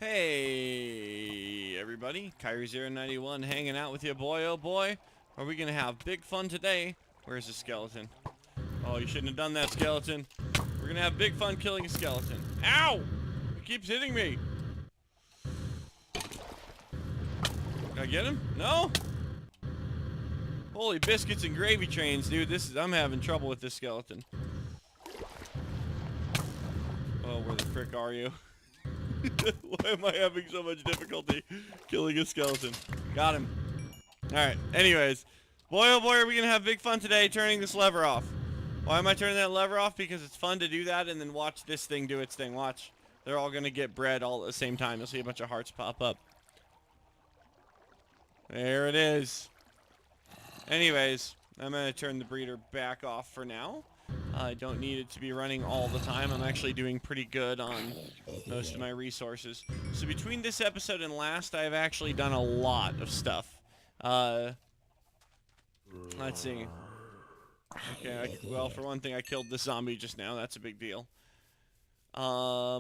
Hey everybody, Kyrie091 hanging out with you, boy oh boy. Are we gonna have big fun today? Where's the skeleton? Oh, you shouldn't have done that, skeleton. We're gonna have big fun killing a skeleton. Ow! He keeps hitting me. Can I get him? No? Holy biscuits and gravy trains, dude. I'm having trouble with this skeleton. Oh, where the frick are you? Why am I having so much difficulty killing a skeleton? Got him. Alright, anyways. Boy oh boy, are we gonna have big fun today turning this lever off. Why am I turning that lever off? Because it's fun to do that and then watch this thing do its thing. Watch. They're all gonna get bread all at the same time. You'll see a bunch of hearts pop up. There it is. Anyways, I'm gonna turn the breeder back off for now. I don't need it to be running all the time. I'm actually doing pretty good on most of my resources. So between this episode and last, I've actually done a lot of stuff. Let's see. Okay, well, for one thing, I killed the zombie just now. That's a big deal. I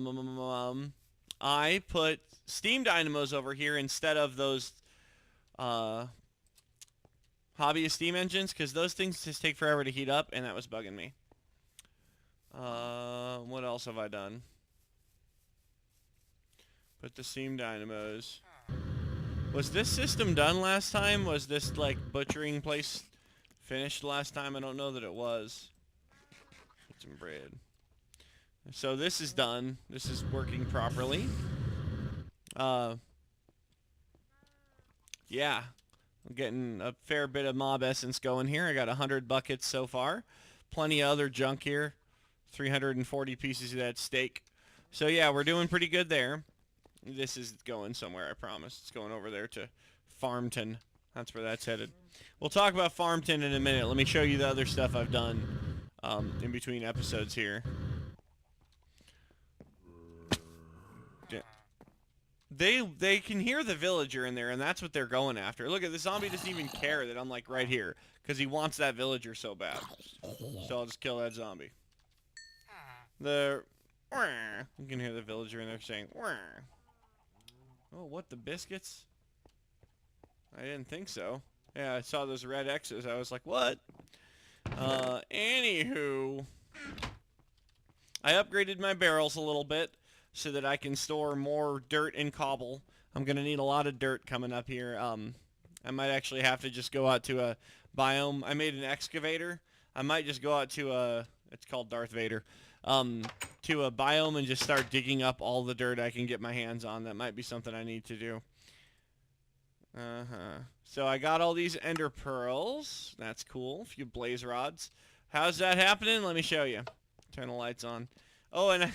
put steam dynamos over here instead of those hobbyist steam engines, because those things just take forever to heat up, and that was bugging me. What else have I done? Put the steam dynamos. Was this system done last time? Was this, like, butchering place finished last time? I don't know that it was. Get some bread. So this is done. This is working properly. Yeah. I'm getting a fair bit of mob essence going here. I got 100 buckets so far. Plenty of other junk here. 340 pieces of that steak. So yeah, we're doing pretty good there. This is going somewhere, I promise. It's going over there to Farmton. That's where that's headed. We'll talk about Farmton in a minute. Let me show you the other stuff I've done in between episodes here. They can hear the villager in there, and that's what they're going after. Look at the zombie doesn't even care that I'm like right here, because he wants that villager so bad. So I'll just kill that zombie. You can hear the villager in there saying, oh, what, the biscuits? I didn't think so. Yeah, I saw those red X's. I was like, what? Anywho, I upgraded my barrels a little bit so that I can store more dirt and cobble. I'm going to need a lot of dirt coming up here. I might actually have to just go out to a biome. I made an excavator. I might just go out to a, it's called Darth Vader, to a biome and just start digging up all the dirt I can get my hands on. That might be something I need to do. So I got all these ender pearls. That's cool. A few blaze rods. How's that happening? Let me show you. Turn the lights on. Oh, and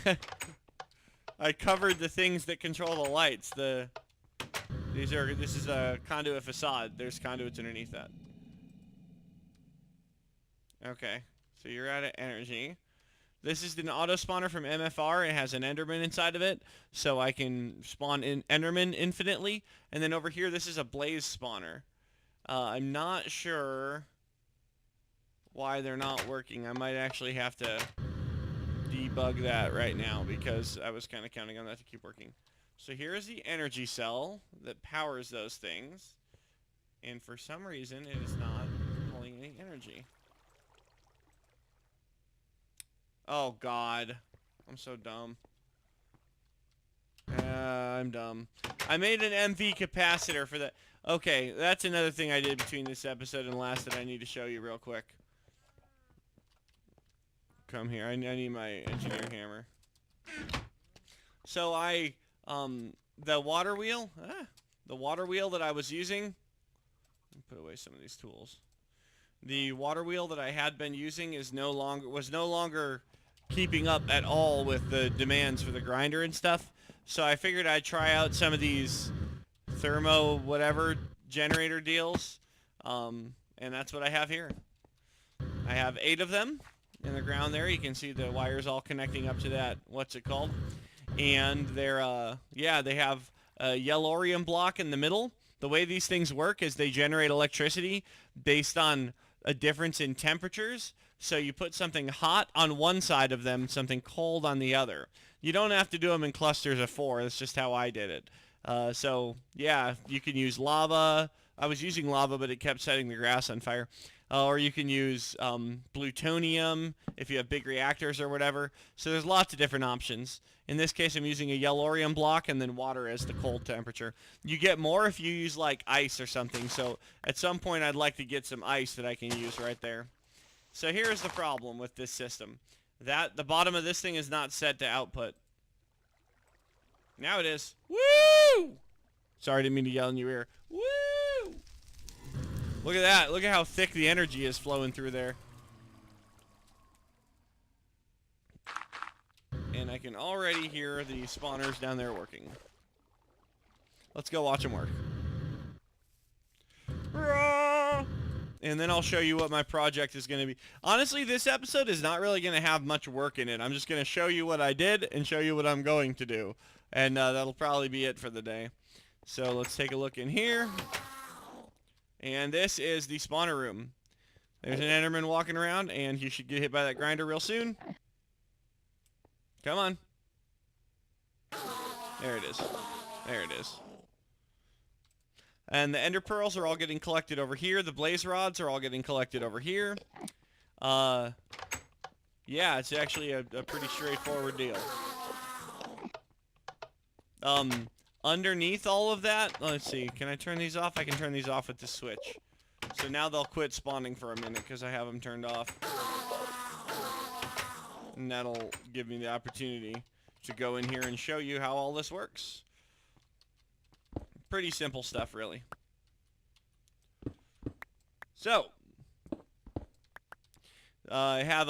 I covered the things that control the lights. This is a conduit facade. There's conduits underneath that. Okay, so you're out of energy. This is an auto spawner from MFR. It has an Enderman inside of it, so I can spawn in Enderman infinitely. And then over here, this is a blaze spawner. I'm not sure why they're not working. I might actually have to debug that right now, because I was kind of counting on that to keep working. So here is the energy cell that powers those things, and for some reason it is not pulling any energy. Oh god, I'm so dumb. I'm dumb. I made an MV capacitor for that. Okay, that's another thing I did between this episode and last that I need to show you real quick. Come here. I need my engineer hammer. So the water wheel that I was using. Let me put away some of these tools. The water wheel that I had been using was no longer keeping up at all with the demands for the grinder and stuff. So I figured I'd try out some of these thermo whatever generator deals. And that's what I have here. I have 8 of them in the ground there. You can see the wires all connecting up to that, what's it called? And they're, yeah, they have a yellorium block in the middle. The way these things work is they generate electricity based on a difference in temperatures. So you put something hot on one side of them, something cold on the other. You don't have to do them in clusters of 4. That's just how I did it. So, yeah, you can use lava. I was using lava, but it kept setting the grass on fire. Or you can use plutonium if you have big reactors or whatever. So there's lots of different options. In this case, I'm using a yellorium block and then water as the cold temperature. You get more if you use like ice or something. So at some point, I'd like to get some ice that I can use right there. So here's the problem with this system. The bottom of this thing is not set to output. Now it is. Woo! Sorry, I didn't mean to yell in your ear. Woo! Look at that. Look at how thick the energy is flowing through there. And I can already hear the spawners down there working. Let's go watch them work. And then I'll show you what my project is going to be. Honestly, this episode is not really going to have much work in it. I'm just going to show you what I did and show you what I'm going to do. And that'll probably be it for the day. So let's take a look in here. And this is the spawner room. There's an Enderman walking around, and he should get hit by that grinder real soon. Come on. There it is. There it is. And the ender pearls are all getting collected over here. The blaze rods are all getting collected over here. Yeah, it's actually a pretty straightforward deal. Underneath all of that, let's see, can I turn these off? I can turn these off with the switch. So now they'll quit spawning for a minute because I have them turned off. And that'll give me the opportunity to go in here and show you how all this works. Pretty simple stuff, really. So, I have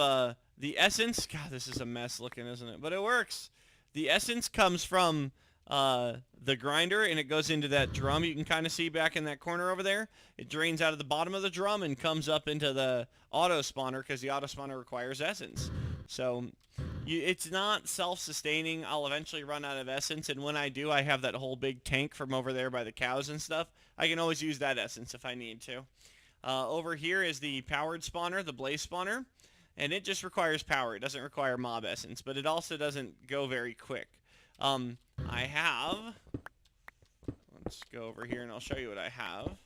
the essence. God, this is a mess looking, isn't it? But it works. The essence comes from the grinder, and it goes into that drum you can kind of see back in that corner over there. It drains out of the bottom of the drum and comes up into the auto spawner because the auto spawner requires essence. So it's not self-sustaining. I'll eventually run out of essence, and when I do, I have that whole big tank from over there by the cows and stuff. I can always use that essence if I need to. Over here is the powered spawner, the blaze spawner, and it just requires power. It doesn't require mob essence, but it also doesn't go very quick. Let's go over here and I'll show you what I have.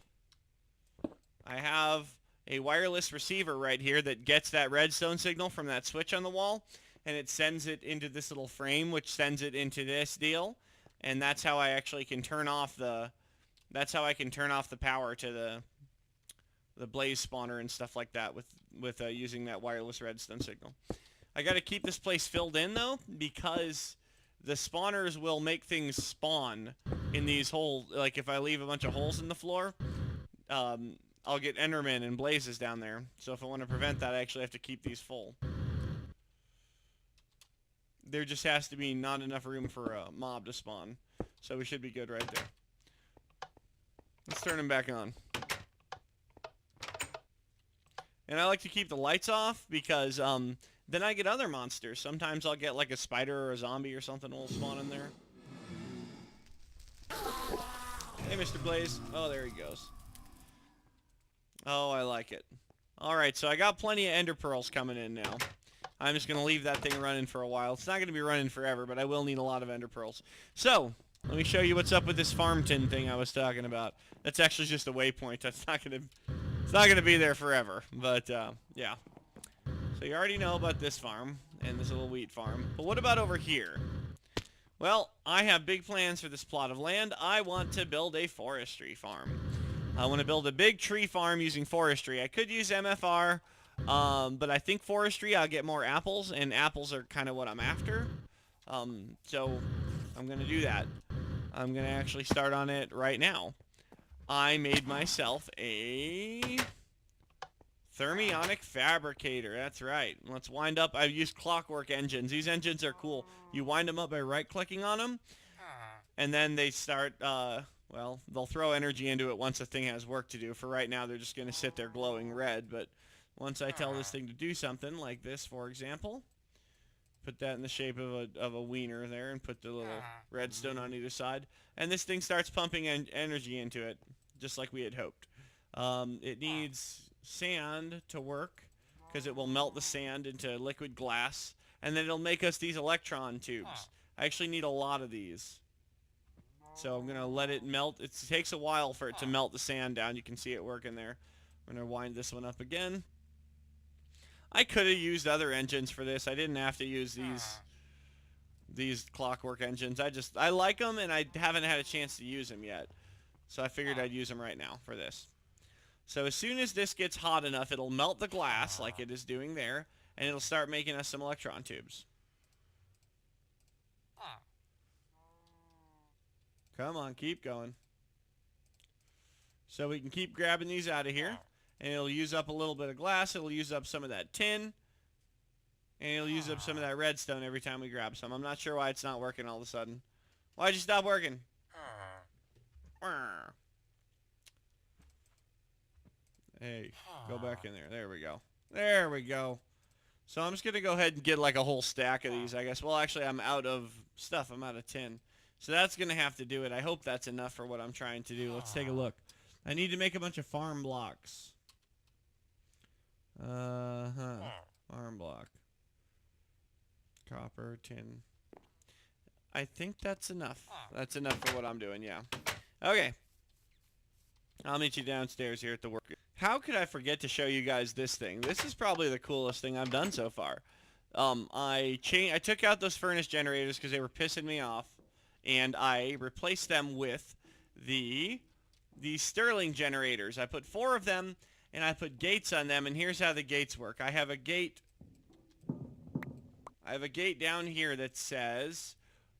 I have a wireless receiver right here that gets that redstone signal from that switch on the wall, and it sends it into this little frame, which sends it into this deal, and that's how I actually can turn off the power to the blaze spawner and stuff like that with using that wireless redstone signal. I got to keep this place filled in though, because the spawners will make things spawn in these holes. Like if I leave a bunch of holes in the floor, I'll get Enderman and blazes down there. So if I want to prevent that, I actually have to keep these full. There just has to be not enough room for a mob to spawn. So we should be good right there. Let's turn them back on. And I like to keep the lights off because then I get other monsters. Sometimes I'll get like a spider or a zombie or something will spawn in there. Hey, Mr. Blaze. Oh, there he goes. Oh, I like it. Alright, so I got plenty of ender pearls coming in now. I'm just going to leave that thing running for a while. It's not going to be running forever, but I will need a lot of ender pearls. So, let me show you what's up with this farm tin thing I was talking about. That's actually just a waypoint. That's not going to... It's not going to be there forever, but, yeah. So you already know about this farm and this little wheat farm. But what about over here? Well, I have big plans for this plot of land. I want to build a forestry farm. I want to build a big tree farm using forestry. I could use MFR, but I think forestry, I'll get more apples, and apples are kind of what I'm after. So I'm going to do that. I'm going to actually start on it right now. I made myself a thermionic fabricator. That's right. Let's wind up. I've used clockwork engines. These engines are cool. You wind them up by right-clicking on them, and then they start, well, they'll throw energy into it once the thing has work to do. For right now, they're just going to sit there glowing red, but once I tell this thing to do something, like this, for example, put that in the shape of a wiener there, and put the little redstone on either side, and this thing starts pumping energy into it, just like we had hoped. It needs sand to work, because it will melt the sand into liquid glass. and then it'll make us these electron tubes. I actually need a lot of these. So I'm going to let it melt. It takes a while for it to melt the sand down. You can see it working there. I'm going to wind this one up again. I could have used other engines for this. I didn't have to use these clockwork engines. I like them, and I haven't had a chance to use them yet. So I figured I'd use them right now for this. So as soon as this gets hot enough, it'll melt the glass like it is doing there, and it'll start making us some electron tubes. Come on, keep going. So we can keep grabbing these out of here, and it'll use up a little bit of glass. It'll use up some of that tin, and it'll use up some of that redstone every time we grab some. I'm not sure why it's not working all of a sudden. Why'd you stop working? Hey, go back in there. There we go. There we go. So I'm just going to go ahead and get like a whole stack of these, I guess. Well, actually, I'm out of stuff. I'm out of tin. So that's going to have to do it. I hope that's enough for what I'm trying to do. Let's take a look. I need to make a bunch of farm blocks. Farm block. Copper, tin. I think that's enough. That's enough for what I'm doing, yeah. Okay. I'll meet you downstairs here at the work. How could I forget to show you guys this thing? This is probably the coolest thing I've done so far. I took out those furnace generators because they were pissing me off, and I replaced them with the Stirling generators. I put 4 of them, and I put gates on them, and here's how the gates work. I have a gate down here that says,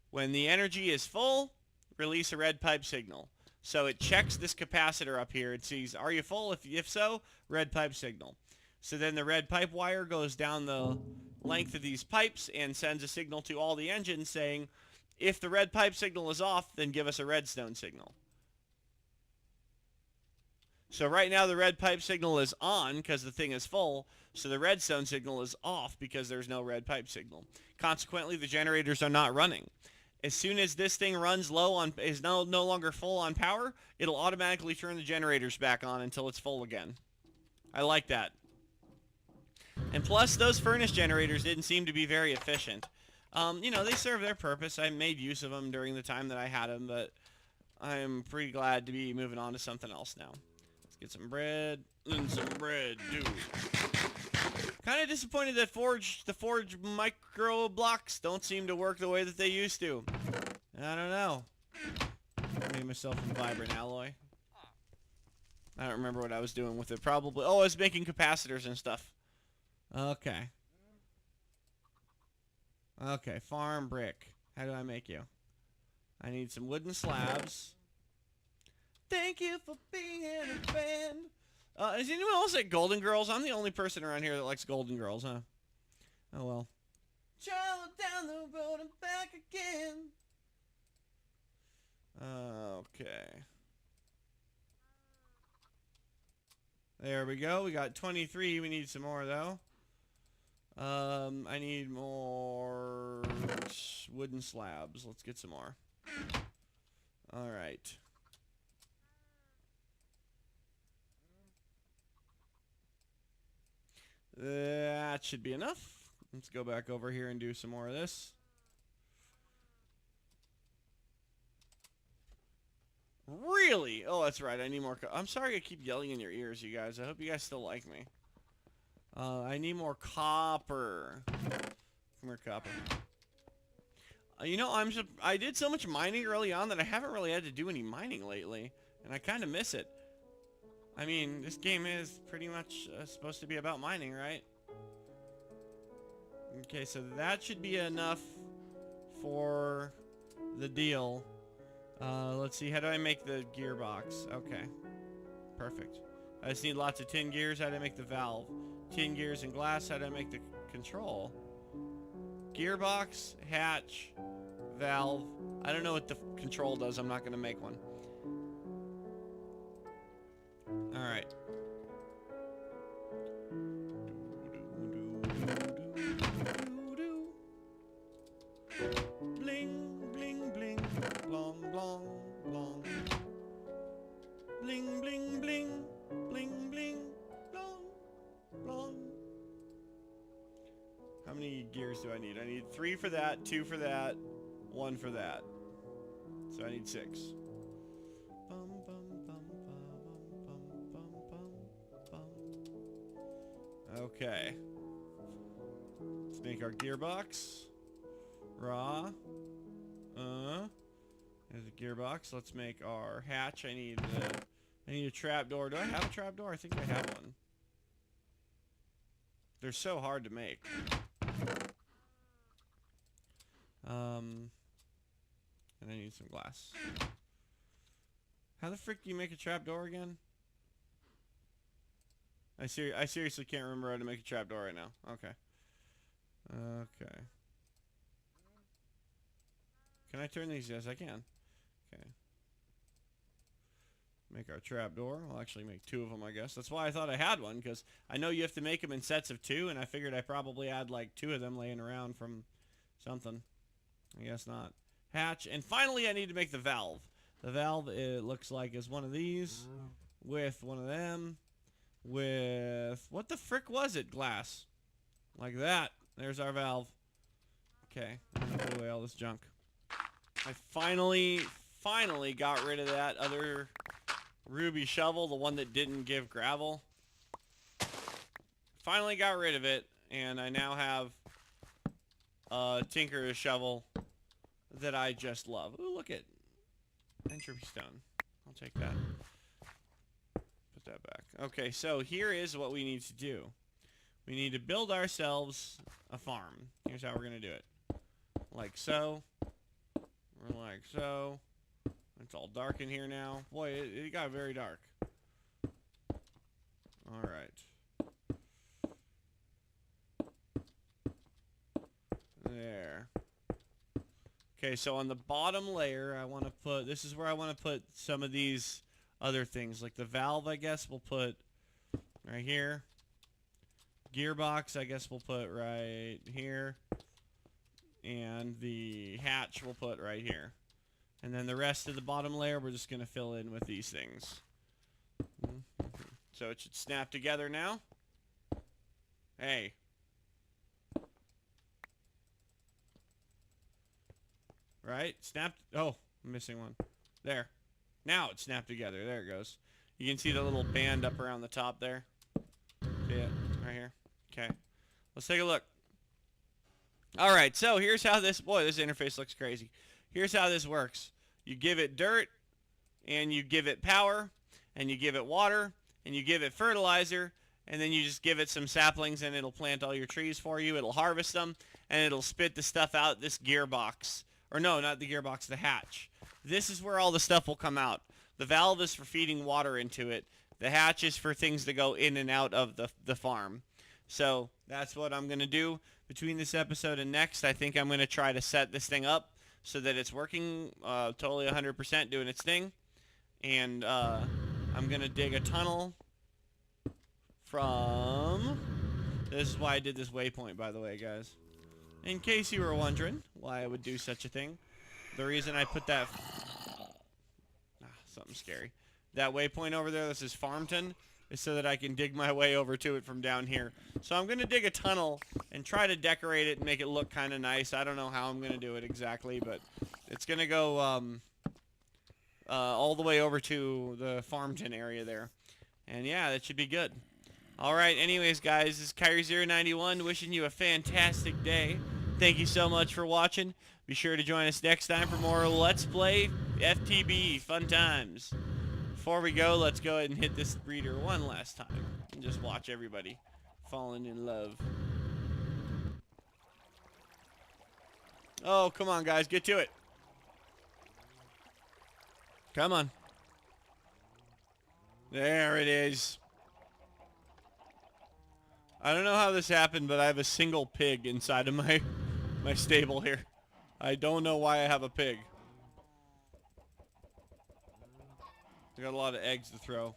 when the energy is full, release a red pipe signal. So it checks this capacitor up here. It sees, are you full? If so, red pipe signal. So then the red pipe wire goes down the length of these pipes and sends a signal to all the engines saying, if the red pipe signal is off, then give us a redstone signal. So right now the red pipe signal is on because the thing is full, so the redstone signal is off because there's no red pipe signal. Consequently, the generators are not running. As soon as this thing runs low on, is no longer full on power, it'll automatically turn the generators back on until it's full again. I like that. And plus, those furnace generators didn't seem to be very efficient. You know, they serve their purpose. I made use of them during the time that I had them, but I'm pretty glad to be moving on to something else now. Let's get some bread and some bread, dude. Kind of disappointed that the forge micro blocks don't seem to work the way that they used to. I don't know. I made myself some vibrant alloy. I don't remember what I was doing with it. Probably, oh, I was making capacitors and stuff. Okay. Okay, farm brick. How do I make you? I need some wooden slabs. Thank you for being a fan. Is anyone else like Golden Girls? I'm the only person around here that likes Golden Girls, huh? Oh well. Travel down the road and back again. Okay. There we go. We got 23. We need some more though. I need more wooden slabs. Let's get some more. All right. That should be enough. Let's go back over here and do some more of this. Really? Oh, that's right. I need more. I'm sorry I keep yelling in your ears, you guys. I hope you guys still like me. I need more copper. Come here, copper. You know, I did so much mining early on that I haven't really had to do any mining lately, and I kind of miss it. I mean, this game is pretty much supposed to be about mining, right? Okay, so that should be enough for the deal. Let's see, how do I make the gearbox? Okay, perfect. I just need lots of tin gears. How do I make the valve? Tin gears and glass. How do I make the control? Gearbox, hatch, valve. I don't know what the control does. I'm not going to make one. Alright. Bling, bling, bling. Blong, blong, blong. Bling, bling, bling. Bling, bling. Blong, blong. How many many gears do I need? I need 3 for that, 2 for that, 1 for that. So I need 6. Bum, bum, bum, bum, bum, bum, bum. Okay. Let's make our gearbox. Raw. There's a gearbox. Let's make our hatch. I need a trapdoor. Do I have a trapdoor? I think I have one. They're so hard to make. And I need some glass. How the frick do you make a trapdoor again? I seriously can't remember how to make a trapdoor right now. Okay. Okay. Can I turn these? Yes, I can. Okay. Make our trapdoor. I'll actually make 2 of them, I guess. That's why I thought I had one, because I know you have to make them in sets of 2, and I figured I probably had like 2 of them laying around from something. I guess not. Hatch. And finally, I need to make the valve. The valve, it looks like, is one of these with one of them with... What the frick was it? Glass. Like that. There's our valve. Okay. I'm gonna put away all this junk. I finally got rid of that other ruby shovel, the one that didn't give gravel. Finally got rid of it, and I now have a tinker's shovel that I just love. Ooh, look at entropy stone. I'll take that. Put that back. Okay, so here is what we need to do. We need to build ourselves a farm. Here's how we're going to do it. Like so. Or like so. It's all dark in here now. Boy, it got very dark. Alright. There. Okay, so on the bottom layer, I want to put... This is where I want to put some of these other things. Like the valve, I guess, we'll put right here. Gearbox, I guess we'll put right here. And the hatch we'll put right here. And then the rest of the bottom layer we're just going to fill in with these things. So it should snap together now. Hey. Right? Snapped. Oh, I'm missing one. There. Now it snapped together. There it goes. You can see the little band up around the top there. See it? Right here. Okay. Let's take a look. Alright, so here's how this... Boy, this interface looks crazy. Here's how this works. You give it dirt, and you give it power, and you give it water, and you give it fertilizer, and then you just give it some saplings, and it'll plant all your trees for you. It'll harvest them, and it'll spit the stuff out this gearbox. Or no, not the gearbox, the hatch. This is where all the stuff will come out. The valve is for feeding water into it. The hatch is for things to go in and out of the farm. So that's what I'm going to do. Between this episode and next, I think I'm going to try to set this thing up so that it's working totally 100% doing its thing. And I'm going to dig a tunnel from... This is why I did this waypoint, by the way, guys. In case you were wondering why I would do such a thing. The reason I put that... something scary. That waypoint over there, this is Farmton, is so that I can dig my way over to it from down here. So I'm going to dig a tunnel and try to decorate it and make it look kind of nice. I don't know how I'm going to do it exactly, but it's going to go all the way over to the Farmton area there. And yeah, that should be good. Alright, anyways, guys, this is Kyrie091 wishing you a fantastic day. Thank you so much for watching. Be sure to join us next time for more Let's Play FTB. Fun times. Before we go, let's go ahead and hit this breeder one last time. And just watch everybody falling in love. Oh, come on, guys. Get to it. Come on. There it is. I don't know how this happened, but I have a single pig inside of my stable here. I don't know why I have a pig. I got a lot of eggs to throw.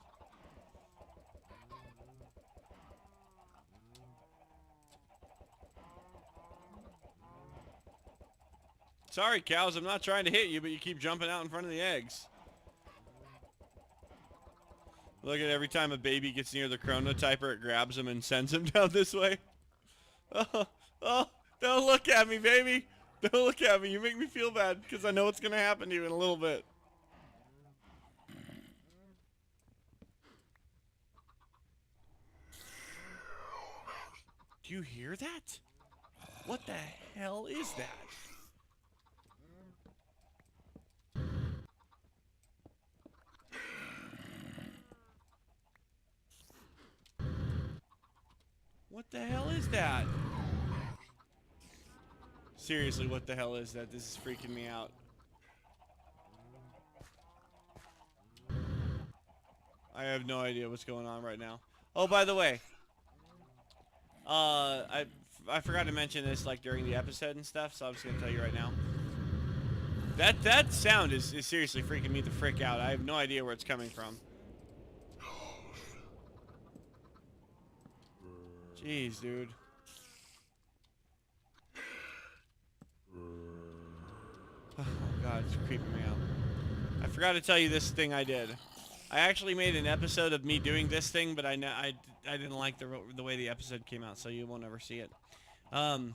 Sorry, cows, I'm not trying to hit you, but you keep jumping out in front of the eggs. Look at every time a baby gets near the chronotyper, it grabs him and sends him down this way. Oh, Don't look at me, baby. Don't look at me. You make me feel bad because I know what's going to happen to you in a little bit. Do you hear that? What the hell is that? What the hell is that? Seriously, what the hell is that? This is freaking me out. I have no idea what's going on right now. Oh, by the way, I forgot to mention this like during the episode and stuff, so I'm just gonna tell you right now. That sound is seriously freaking me the frick out. I have no idea where it's coming from. Jeez, dude. Oh god, it's creeping me out. I forgot to tell you this thing I did. I actually made an episode of me doing this thing, but I didn't like the way the episode came out, so you won't ever see it. I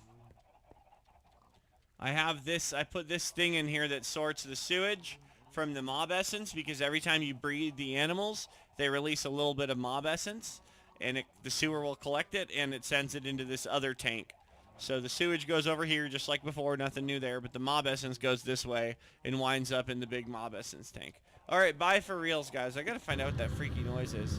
have this. I put this thing in here that sorts the sewage from the mob essence, because every time you breed the animals, they release a little bit of mob essence, and the sewer will collect it, and it sends it into this other tank. So the sewage goes over here just like before, nothing new there, but the mob essence goes this way and winds up in the big mob essence tank. Alright, bye for reals, guys. I gotta find out what that freaky noise is.